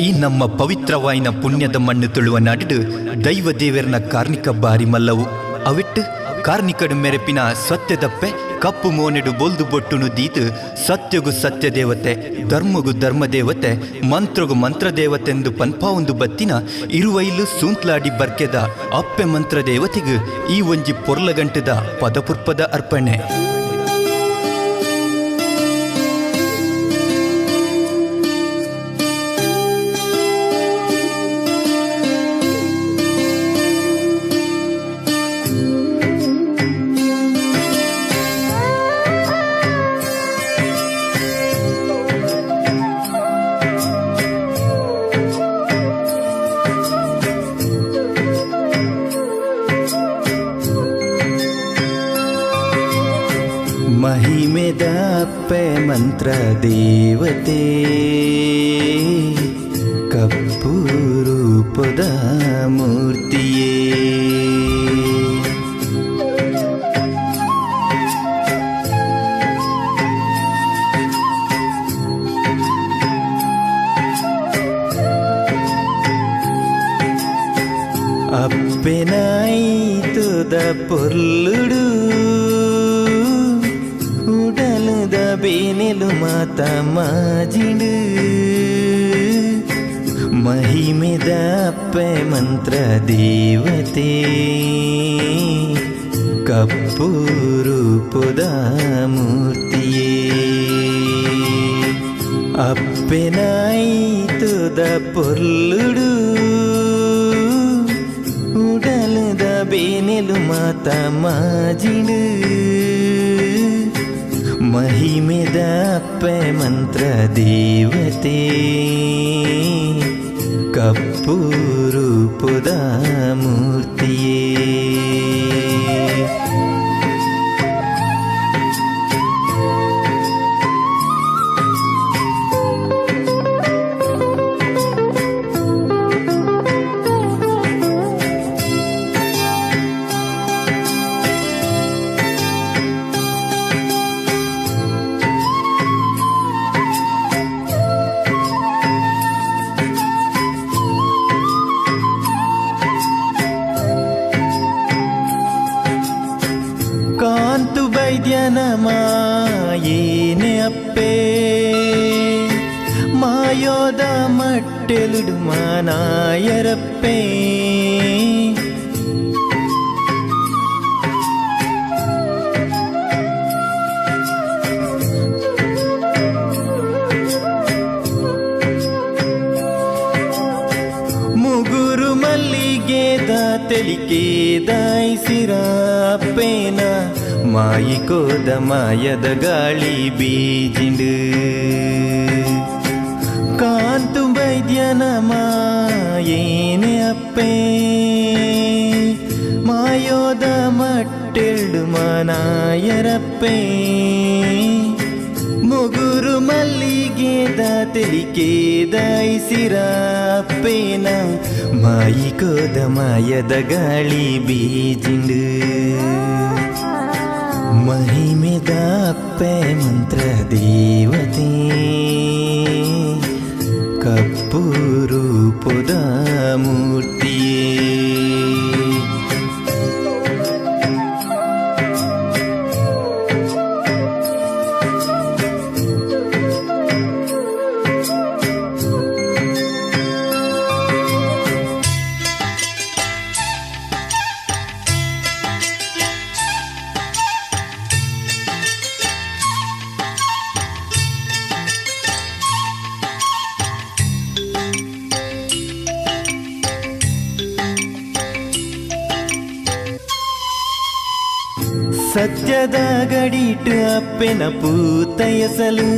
ಈ ನಮ್ಮ ಪವಿತ್ರವಾಯಿನ ಪುಣ್ಯದ ಮಣ್ಣು ತುಳುವ ನಾಡಿಡು ದೈವ ದೇವರನ ಕಾರ್ಣಿಕ ಬಾರಿ ಮಲ್ಲವು ಅವಿಟ್ಟು ಕಾರ್ಣಿಕಡು ಮೆರೆಪಿನ ಸತ್ಯದಪ್ಪೆ ಕಪ್ಪು ಮೋನೆಡು ಬೊಲ್ದು ಬೊಟ್ಟುನು ದೀತು ಸತ್ಯಗು ಸತ್ಯ ದೇವತೆ ಧರ್ಮಗು ಧರ್ಮ ದೇವತೆ ಮಂತ್ರಗು ಮಂತ್ರ ದೇವತೆಂದು ಪನ್ಪಾವೊಂದು ಬತ್ತಿನ ಇರುವೈಲು ಸೂಂತ್ಲಾಡಿ ಬರ್ಕೆದ ಅಪ್ಪೆ ಮಂತ್ರ ದೇವತೆಗು ಈ ಒಂಜಿ ಪೊರ್ಲಗಂಟದ ಪದಪುರ್ಪದ ಅರ್ಪಣೆ. ಮಹಿಮೆದ ಅಪ್ಪೆ ಮಂತ್ರ ದೇವತೆ ಕಪ್ಪು ರೂಪದ ಮೂರ್ತಿಯೇ ಅಪ್ಪೆನಾಯಿತುದ ಪೊರ್ಲುಡು ಉಡಲುದ ಬೇನೆಲು ಮಾತ ಮಾಜಿಡು ಮಹಿಮೆದ ಅಪ್ಪೆ ಮಂತ್ರ ದೇವತೆ ಕಪ್ಪು ರೂಪದ ಮೂರ್ತಿಯೇ ಅಪ್ಪೆನಾಯಿತುದ ಪೊರ್ಲುಡು ಉಡಲುದ ಬೇನೆಲು ಮಾತ ಮಾಜಿಡು ಮಹಿಮೆದ ಅಪ್ಪೆ ಮಂತ್ರ ದೇವತೆ ಕಪ್ಪು ರೂಪದ ಮೂರ್ತಿಯೇ. ಕಾಂತು ವೈದ್ಯನ ಮಾಯೇನೆ ಅಪ್ಪೆ ಮಾಯೋದ ಮಟ್ಟೆಲುಡು ಮಾನಾಯರಪ್ಪೆ ಮುಗುರು ಮಲ್ಲಿಗೆದ ತೆಲಿಕೆದ ಐಸಿರ ಅಪ್ಪೇನ ಮಾಯಿಕೋದ ಮಾಯದ ಗಾಳಿ ಬೀಜಿಂಡು ಕಾಂತು ವೈದ್ಯನ ಮಾಯೇನೆ ಅಪ್ಪೆ ಮಾಯೋದ ಮಟ್ಟೆಲ್ಡು ಮಾನಾಯರಪ್ಪೆ ಮುಗುರು ಮಲ್ಲಿಗೆದ ತೆಲಿಕೆದ ಐಸಿರ ಅಪ್ಪೇನ ಮಾಯಿಕೋದ ಮಾಯದ ಗಾಳಿ ಬೀಜಿಂಡು ಮಹಿಮೆದ ಅಪ್ಪೆ ಮಂತ್ರ ದೇವತೆ ಕಪ್ಪು ರೂಪದ ಮೂರ್ತಿಯೇ. ಸತ್ಯದ ಗಡಿಟು ಅಪ್ಪೆನ ಪೂತಯಸಲು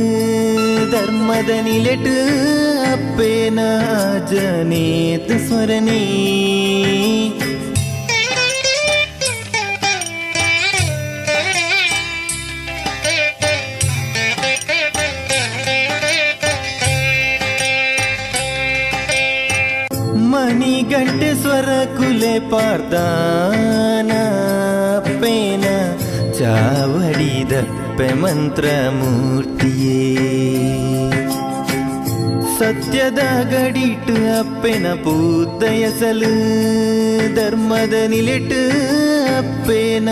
ಧರ್ಮದ ನಿಲೆಟು ಅಪ್ಪೆನ ಜನೇತ ಸ್ವರನೇ ಮಣಿ ಗಂಟೆ ಸ್ವರ ಕುಲೆ ಪಾರ್ದಾನ ಅಪ್ಪೇನ ಚಾವಡಿದಪ್ಪೆ ಮಂತ್ರ ಮೂರ್ತಿಯೇ ಸತ್ಯದ ಗಡಿಟ್ಟು ಅಪ್ಪೆನ ಪೂದ್ದಯಸಲು ಧರ್ಮದ ನಿಲಿಟ್ಟು ಅಪ್ಪೇನ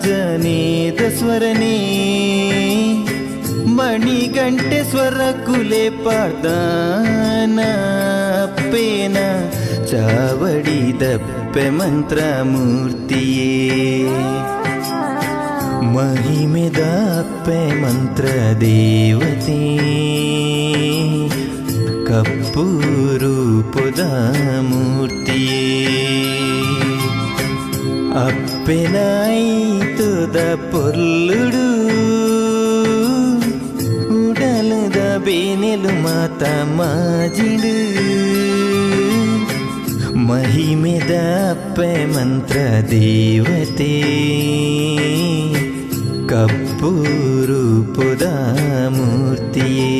ಜನೇದ ಸ್ವರನೇ ಮಣಿಗಂಟೆ ಸ್ವರ ಕುಲೆ ಪಾಡ್ದಾನ ಅಪ್ಪೇನ ಚಾವಡಿದಪ್ಪೆ ಮಂತ್ರ ಮೂರ್ತಿಯೇ ಮಹಿಮೆದಪ್ಪೆ ಮಂತ್ರ ದೇವತೆ ಕಪ್ಪು ರೂಪದ ಮೂರ್ತಿಯೇ ಅಪ್ಪೆನಾಯಿತುದ ಪೊರ್ಲುಡು ಉಡಲದ ಬೇನೆಲು ಮಾತ ಮಾಜಿಡು ಮಹಿಮೆದ ಅಪ್ಪೆ ಮಂತ್ರ ದೇವತೆ ಕಪ್ಪು ರೂಪದ ಮೂರ್ತಿಯೇ